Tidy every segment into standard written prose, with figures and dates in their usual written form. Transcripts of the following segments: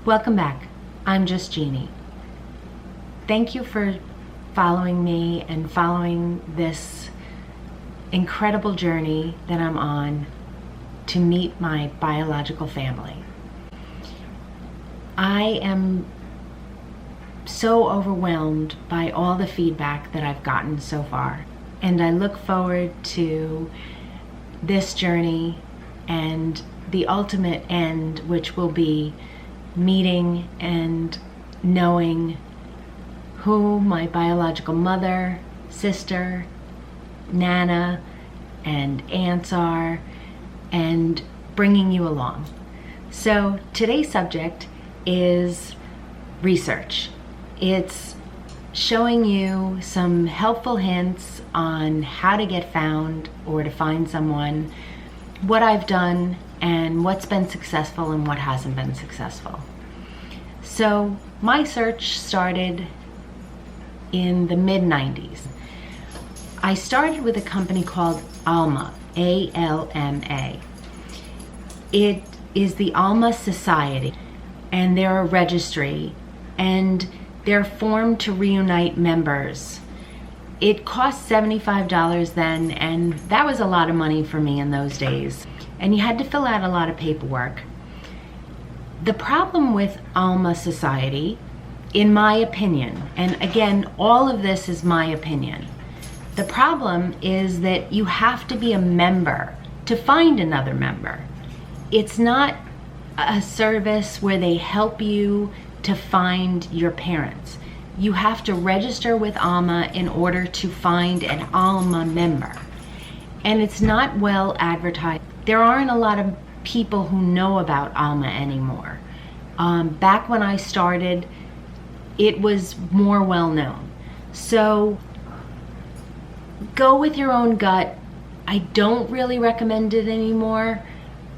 Welcome back. I'm just Jeannie. Thank you for following me and following this incredible journey that I'm on to meet my biological family. I am so overwhelmed by all the feedback that I've gotten so far, and I look forward to this journey and the ultimate end, which will be meeting and knowing who my biological mother, sister, Nana, and aunts are, and bringing you along. So today's subject is research. It's showing you some helpful hints on how to get found or to find someone, what I've done, and what's been successful and what hasn't been successful. So my search started in the mid-90s. I started with a company called Alma, A-L-M-A. It is the Alma Society, and they're a registry, and they're formed to reunite members. It cost $75 then, and that was a lot of money for me in those days. And you had to fill out a lot of paperwork. The problem with Alma Society, in my opinion, and again, all of this is my opinion, the problem is that you have to be a member to find another member. It's not a service where they help you to find your parents. You have to register with Alma in order to find an Alma member. And it's not well advertised. There aren't a lot of people who know about Alma anymore. Back when I started, it was more well known. So go with your own gut. I don't really recommend it anymore.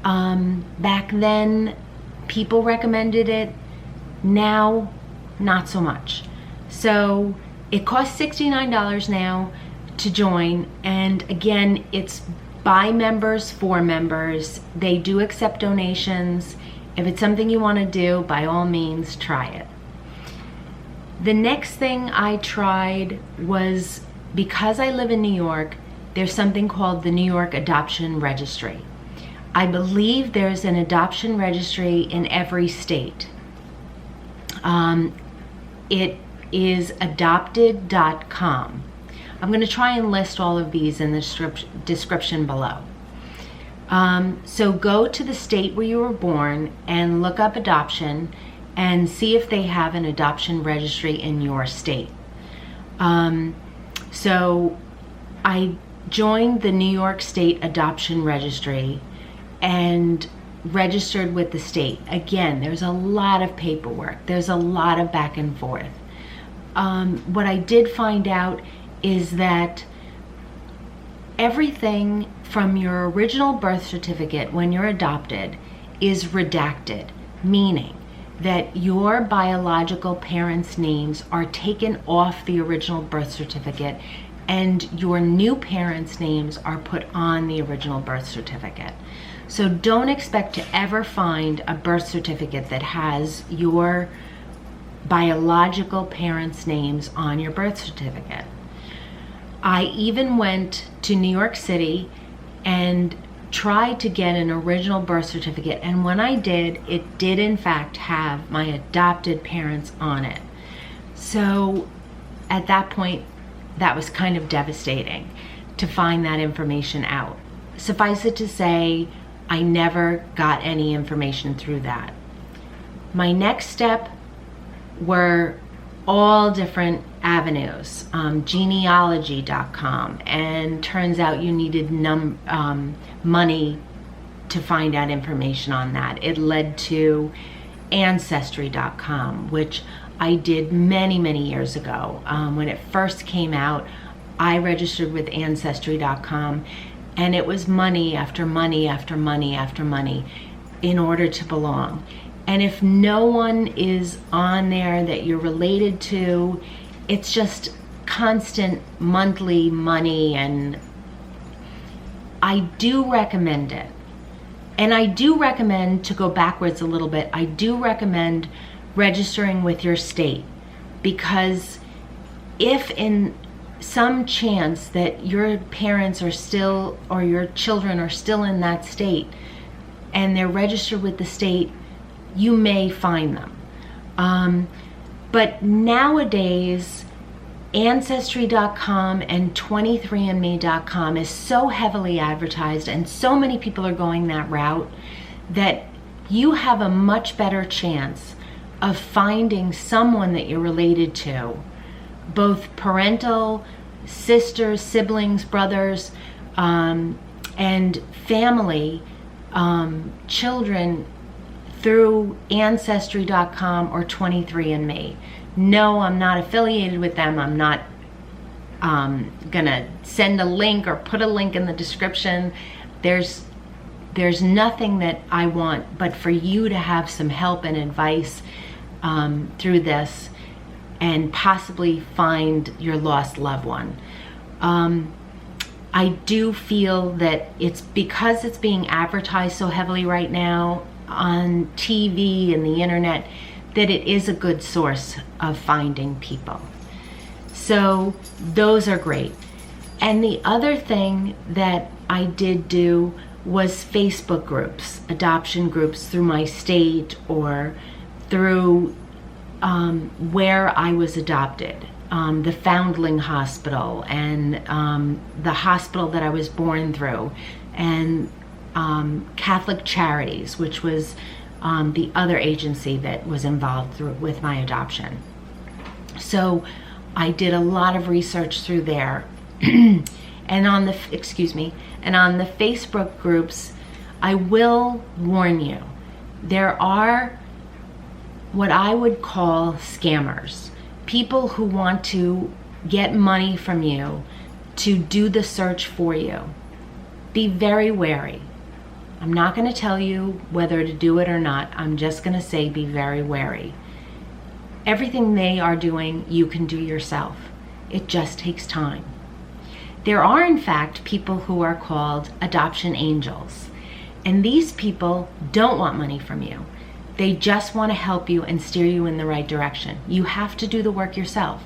Back then, people recommended it. Now, not so much. So it costs $69 now to join, and again, it's by members for members. They do accept donations. If it's something you want to do, by all means, try it. The next thing I tried was, because I live in New York, there's something called the New York Adoption Registry. I believe there's an adoption registry in every state. It is adopted.com. I'm going to try and list all of these in the description below. So go to the state where you were born and look up adoption and see if they have an adoption registry in your state. So I joined the New York State Adoption Registry and registered with the state. Again, there's a lot of paperwork. There's a lot of back and forth. What I did find out is that everything from your original birth certificate when you're adopted is redacted, meaning that your biological parents' names are taken off the original birth certificate and your new parents' names are put on the original birth certificate. So don't expect to ever find a birth certificate that has your biological parents' names on your birth certificate. I even went to New York City and tried to get an original birth certificate, and when I did, it did in fact have my adopted parents on it. So at that point, that was kind of devastating to find that information out. Suffice it to say, I never got any information through that. My next step were all different avenues, genealogy.com, and turns out you needed money to find out information on that. It led to ancestry.com, which I did many, many years ago. When it first came out, I registered with ancestry.com, and it was money after money after money after money in order to belong. And if no one is on there that you're related to, it's just constant monthly money, and I do recommend it. And I do recommend, to go backwards a little bit, I do recommend registering with your state, because if in some chance that your parents are still, or your children are still in that state, and they're registered with the state, you may find them. But nowadays, Ancestry.com and 23andme.com is so heavily advertised, and so many people are going that route, that you have a much better chance of finding someone that you're related to, both parental, sisters, siblings, brothers, and family, children, through Ancestry.com or 23andMe. No, I'm not affiliated with them. I'm not gonna send a link or put a link in the description. There's nothing that I want but for you to have some help and advice through this, and possibly find your lost loved one. I do feel that it's because it's being advertised so heavily right now on TV and the internet, that it is a good source of finding people. So those are great. And the other thing that I did do was Facebook groups, adoption groups through my state, or through where I was adopted, the Foundling Hospital, and the hospital that I was born through, and Catholic Charities, which was the other agency that was involved with my adoption. So I did a lot of research through there. And on the Facebook groups, I will warn you, there are what I would call scammers, people who want to get money from you to do the search for you. Be very wary. I'm not going to tell you whether to do it or not. I'm just going to say be very wary. Everything they are doing, you can do yourself. It just takes time. There are, in fact, people who are called adoption angels. And these people don't want money from you. They just want to help you and steer you in the right direction. You have to do the work yourself.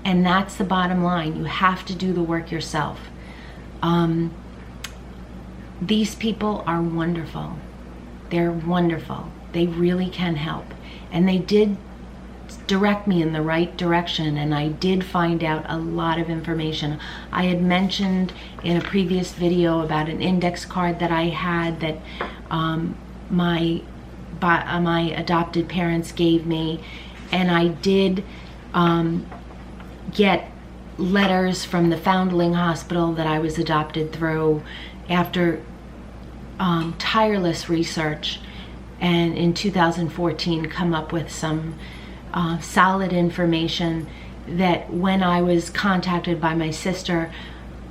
And that's the bottom line. You have to do the work yourself. These people are wonderful. They're wonderful. They really can help. And they did direct me in the right direction, and I did find out a lot of information. I had mentioned in a previous video about an index card that I had that my adopted parents gave me, and I did get letters from the Foundling Hospital that I was adopted through after tireless research, and in 2014 come up with some solid information that when I was contacted by my sister,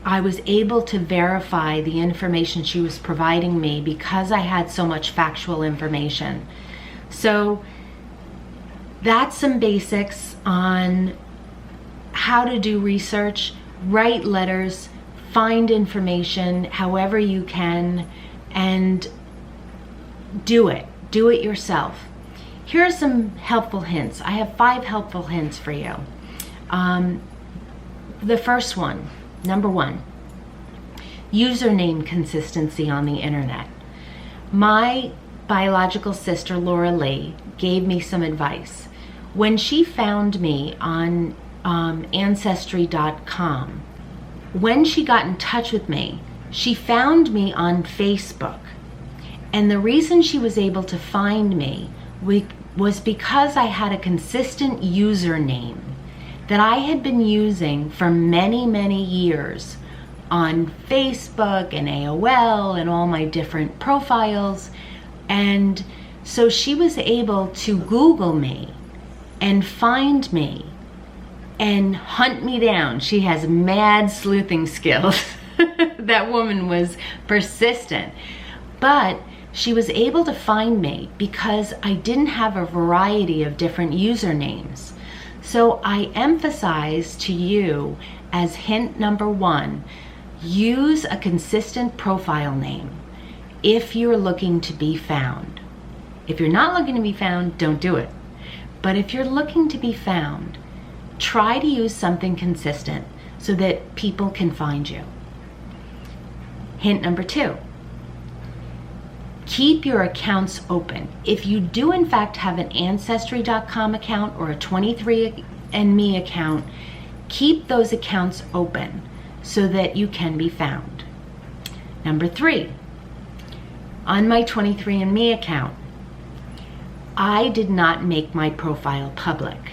I was able to verify the information she was providing me because I had so much factual information. So that's some basics on how to do research, write letters, find information however you can, and do it yourself. Here are some helpful hints. I have 5 helpful hints for you. The first one, number 1, username consistency on the internet. My biological sister, Laura Lee, gave me some advice. When she found me on Ancestry.com, when she got in touch with me, she found me on Facebook. And the reason she was able to find me was because I had a consistent username that I had been using for many, many years on Facebook and AOL and all my different profiles. And so she was able to Google me and find me and hunt me down. She has mad sleuthing skills. That woman was persistent. But she was able to find me because I didn't have a variety of different usernames. So I emphasize to you as hint number 1, use a consistent profile name. if you're looking to be found. If you're not looking to be found, don't do it. But if you're looking to be found, try to use something consistent so that people can find you. Hint number 2. Keep your accounts open. If you do in fact have an Ancestry.com account or a 23andMe account, keep those accounts open so that you can be found. Number 3, on my 23andMe account, I did not make my profile public.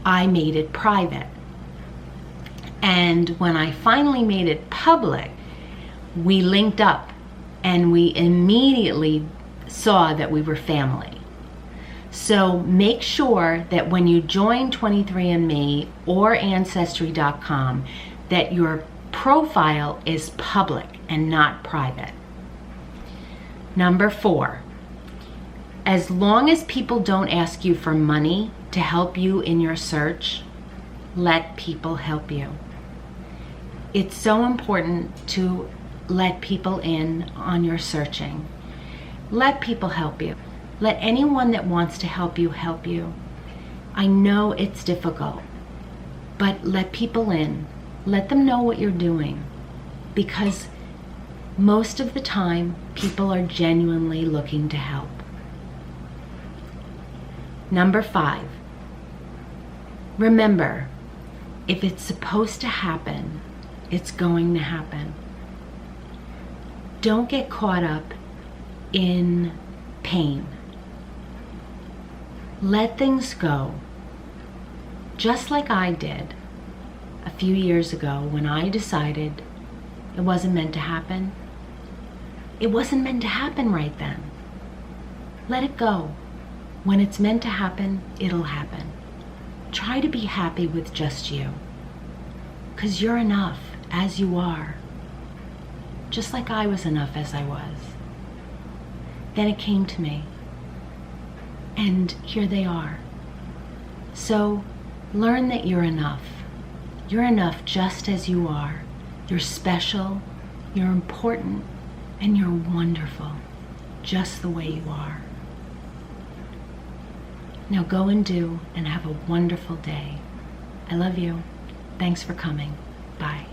I made it private. And when I finally made it public, we linked up and we immediately saw that we were family. So make sure that when you join 23andMe or Ancestry.com, that your profile is public and not private. Number 4, as long as people don't ask you for money to help you in your search, let people help you. It's so important to let people in on your searching. Let people help you. Let anyone that wants to help you help you. I know it's difficult, but let people in. Let them know what you're doing, because most of the time people are genuinely looking to help. Number 5, remember, if it's supposed to happen, it's going to happen. Don't get caught up in pain. Let things go, just like I did a few years ago when I decided it wasn't meant to happen. It wasn't meant to happen right then. Let it go. When it's meant to happen, it'll happen. Try to be happy with just you, because you're enough as you are, just like I was enough as I was. Then it came to me, and here they are. So learn that you're enough. You're enough just as you are. You're special, you're important, and you're wonderful, just the way you are. Now go and do and have a wonderful day. I love you. Thanks for coming. Bye.